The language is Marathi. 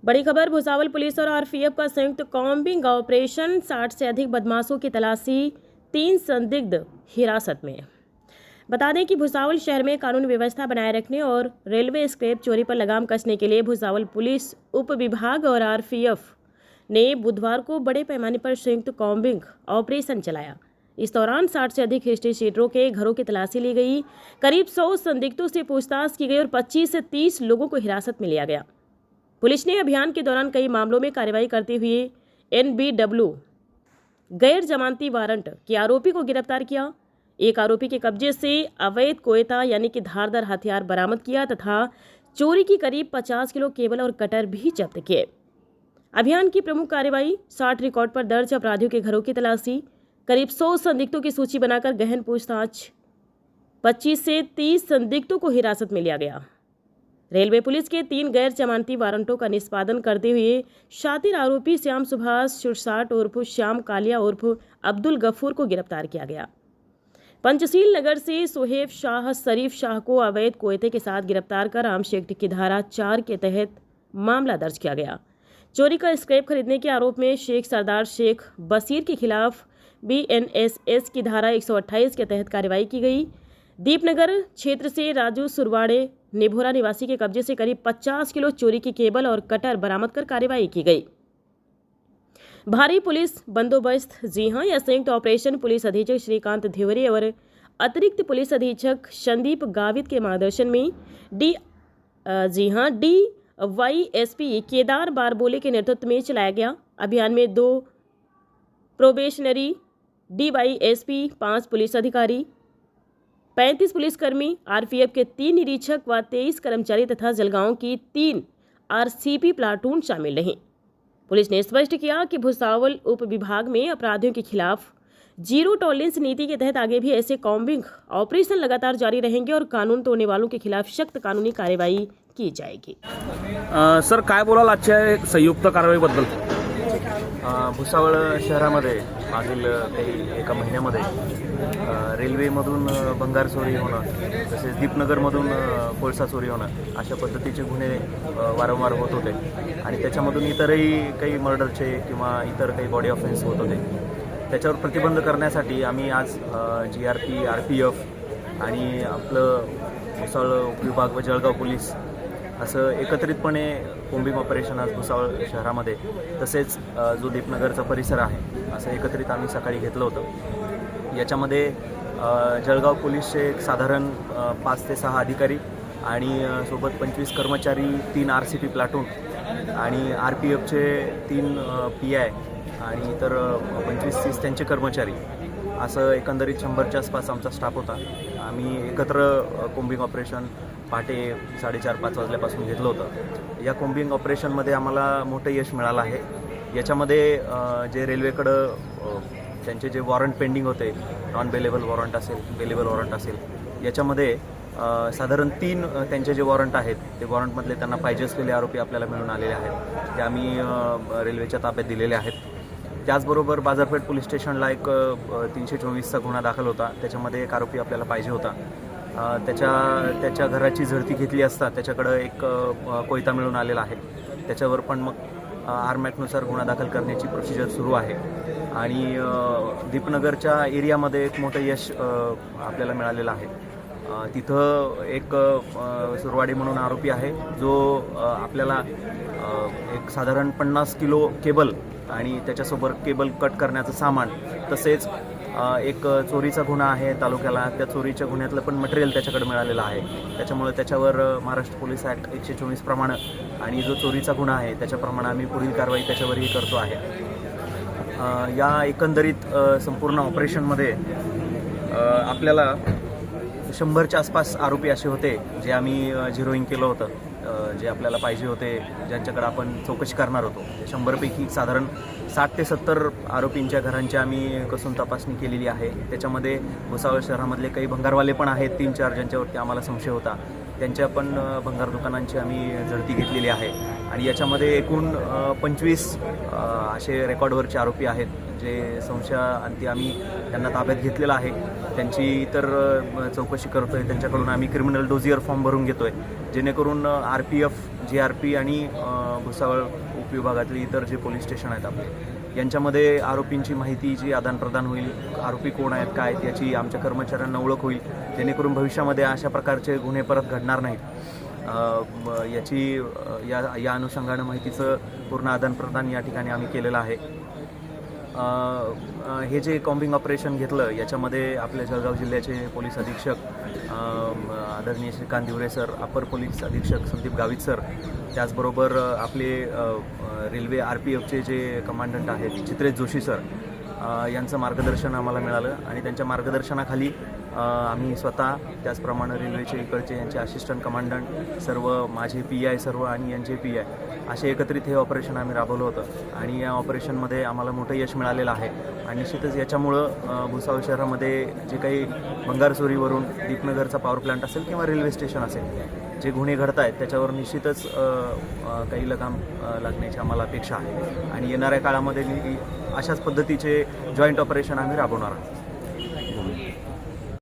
बड़ी खबर, भुसावल पुलिस और आरपीएफ का संयुक्त कॉम्बिंग ऑपरेशन, 60 से अधिक बदमाशों की तलाशी, 3 संदिग्ध हिरासत में। बता दें कि भुसावल शहर में कानून व्यवस्था बनाए रखने और रेलवे स्क्रैप चोरी पर लगाम कसने के लिए भुसावल पुलिस उप विभाग और आरपीएफ ने बुधवार को बड़े पैमाने पर संयुक्त कॉम्बिंग ऑपरेशन चलाया। इस दौरान 60 से अधिक हिस्ट्री शीटरों के घरों की तलाशी ली गई, करीब 100 संदिग्धों से पूछताछ की गई और 25 से 30 लोगों को हिरासत में लिया गया। पुलिस ने अभियान के दौरान कई मामलों में कार्रवाई करते हुए NBW गैर जमानती वारंट के आरोपी को गिरफ्तार किया। एक आरोपी के कब्जे से अवैध कोयता यानी कि धारदार हथियार बरामद किया तथा चोरी की करीब 50 किलो केबल और कटर भी जब्त किए। अभियान की प्रमुख कार्रवाई 60 रिकॉर्ड पर दर्ज अपराधियों के घरों की तलाशी, करीब 100 संदिग्धों की सूची बनाकर गहन पूछताछ, 25 से 30 संदिग्धों को हिरासत में लिया गया। रेलवे पुलिस के 3 गैर जमानती वारंटों का निष्पादन करते हुए शातिर आरोपी श्याम सुभाष सुरसाट उर्फ श्याम कालिया उर्फ अब्दुल गफूर को गिरफ्तार किया गया। पंचशील नगर से सोहेब शाह शरीफ शाह को अवैध कोयते के साथ गिरफ्तार कर आर्म्स एक्ट की धारा 4 के तहत मामला दर्ज किया गया। चोरी का स्क्रैप खरीदने के आरोप में शेख सरदार शेख बशीर के खिलाफ BNSS की धारा 128 के तहत कार्रवाई की गई। दीपनगर क्षेत्र से राजू सुरवाड़े निभोरा निवासी के कब्जे से करीब 50 किलो चोरी की केबल और कटर बरामद कर कार्रवाई की गई। भारी पुलिस बंदोबस्त, जी हां, यह संयुक्त ऑपरेशन पुलिस अधीक्षक श्रीकांत धिवरे और अतिरिक्त पुलिस अधीक्षक संदीप गावित के मार्गदर्शन में DYSP केदार बारबोले के नेतृत्व में चलाया गया। अभियान में 2 प्रोबेशनरी DYSP, 5 पुलिस अधिकारी, 35 पुलिसकर्मी, आरपीएफ के 3 निरीक्षक व 23 कर्मचारी तथा जलगांव की 3 RCP प्लाटून शामिल रहीं। पुलिस ने स्पष्ट किया कि भुसावल उप विभाग में अपराधियों के खिलाफ जीरो टॉलरेंस नीति के तहत आगे भी ऐसे कॉम्बिंग ऑपरेशन लगातार जारी रहेंगे और कानून तोड़ने वालों के खिलाफ सख्त कानूनी कार्यवाही की जाएगी। सर, काय बोलाल आजच्या संयुक्त कारवाईबद्दल? भुसावळ शहरामध्ये मागील एका महिन्यामध्ये रेल्वेमधून भंगार चोरी होणं, तसेच दीपनगरमधून कोळसा चोरी होणं, अशा पद्धतीचे गुन्हे वारंवार होत होते आणि त्याच्यामधून इतरही काही मर्डरचे किंवा इतर काही बॉडी ऑफेन्स होत होते। त्याच्यावर प्रतिबंध करण्यासाठी आम्ही आज GRP, RPF आणि आपलं भुसावळ उपविभाग व जळगाव पोलीस असं एकत्रितपणे कॉम्बिंग ऑपरेशन आज भुसावळ शहरामध्ये, तसेच जो दीपनगरचा परिसर आहे, असं एकत्रित आम्ही सकाळी घेतलं होतं। याच्यामध्ये जळगाव पोलीसचे साधारण 5 ते 6 अधिकारी आणि सोबत 25 कर्मचारी, 3 RCP प्लाटून आणि RPFचे 3 PI आणि इतर 25-30 त्यांचे कर्मचारी, असं एकंदरीत 100च्या आसपास आमचा स्टाफ होता। आम्ही एकत्र कॉम्बिंग ऑपरेशन पहाटे 4:30-5 वाजल्यापासून घेतलं होतं। या कॉम्बिंग ऑपरेशनमध्ये आम्हाला मोठं यश मिळालं आहे। याच्यामध्ये जे रेल्वेकडं त्यांचे जे वॉरंट पेंडिंग होते, नॉन बेलेबल वॉरंट असेल, बेलेबल वॉरंट असेल, याच्यामध्ये साधारण 3 त्यांचे जे वॉरंट आहेत, ते वॉरंटमधले त्यांना पाहिजे असलेले आरोपी आपल्याला मिळून आलेले आहेत, ते आम्ही रेल्वेच्या ताब्यात दिलेले आहेत। त्याचबरोबर बाजारपेठ पोलीस स्टेशनला एक 324चा गुन्हा दाखल होता, त्याच्यामध्ये एक आरोपी आपल्याला पाहिजे होता। त्याच्या घराची झडती घेतली असता त्याच्याकडं एक कोयता मिळून आलेला आहे, त्याच्यावर पण मग आर्म ॲक्टनुसार गुन्हा दाखल करण्याची प्रोसिजर सुरू आहे। आणि दीपनगरच्या एरियामध्ये एक मोठं यश आपल्याला मिळालेलं आहे। तिथं एक सुरवाडी म्हणून आरोपी आहे, जो आपल्याला एक साधारण 50 किलो केबल आणि त्याच्यासोबत केबल कट करण्याचं सामान, तसेच एक चोरीचा गुन्हा आहे तालुक्याला, त्या चोरीच्या गुन्ह्यातलं पण मटेरियल त्याच्याकडे मिळालेलं आहे। त्याच्यामुळे त्याच्यावर महाराष्ट्र पोलीस ॲक्ट 124 प्रमाणे आणि जो चोरीचा गुन्हा आहे त्याच्याप्रमाणे आम्ही पुढील कारवाई त्याच्यावरही करतो आहे। या एकंदरीत संपूर्ण ऑपरेशनमध्ये आपल्याला 100च्या आसपास आरोपी असे होते जे आम्ही झिरोईंग केलं होतं, जे आपल्याला पाहिजे होते, ज्यांच्याकडे आपण चौकशी करणार होतो। 100पैकी साधारण 60 ते 70 आरोपींच्या घरांची आम्ही कसून तपासणी केलेली आहे। त्याच्यामध्ये भुसावळ शहरामधले काही भंगारवाले पण आहेत, 3-4 ज्यांच्यावरती आम्हाला संशय होता, त्यांच्या पण भंगार दुकानांची आम्ही झडती घेतलेली आहे। आणि याच्यामध्ये एकूण 25 असे रेकॉर्डवरचे आरोपी आहेत, जे संशयाअंती आम्ही त्यांना ताब्यात घेतलेलं आहे। त्यांची इतर चौकशी करतो आहे, त्यांच्याकडून आम्ही क्रिमिनल डोजियर फॉर्म भरून घेतो आहे, जेणेकरून RPF, GRP आणि भुसावळ उपविभागातले इतर जे पोलीस स्टेशन आहेत आपले यांच्यामध्ये आरोपींची माहिती जी आदानप्रदान होईल, आरोपी कोण आहेत काय आहेत याची आमच्या कर्मचाऱ्यांना ओळख होईल, जेणेकरून भविष्यामध्ये अशा प्रकारचे गुन्हे परत घडणार नाहीत याची या अनुषंगानं माहितीचं पूर्ण आदानप्रदान या ठिकाणी आम्ही केलेलं आहे. हे जे कॉम्बिंग ऑपरेशन घेतलं याच्यामध्ये आपल्या जळगाव जिल्ह्याचे पोलीस अधीक्षक आदरणीय श्रीकांत दिवरे सर, अपर पोलीस अधीक्षक संदीप गावित सर, त्याचबरोबर आपले रेल्वे RPFचे जे कमांडंट आहेत चित्रेश जोशी सर यांचं मार्गदर्शन आम्हाला मिळालं आणि त्यांच्या मार्गदर्शनाखाली आम्ही स्वतः त्याचप्रमाणे रेल्वेचे इकडचे यांचे असिस्टंट कमांडंट सर्व, माझे PI सर्व आणि यांचे PI असे एकत्रित हे ऑपरेशन आम्ही राबवलं होतं आणि या ऑपरेशनमध्ये आम्हाला मोठं यश मिळालेलं आहे. आणि निश्चितच याच्यामुळं भुसावळ शहरामध्ये जे काही भंगार चोरीवरून दीपनगरचा पॉवर प्लांट असेल किंवा रेल्वे स्टेशन असेल जे गुन्हे घडत आहेत त्याच्यावर निश्चितच काही लगाम लागण्याची आम्हाला अपेक्षा आहे आणि येणाऱ्या काळामध्ये अशाच पद्धतीचे जॉईंट ऑपरेशन आम्ही राबवणार आहोत.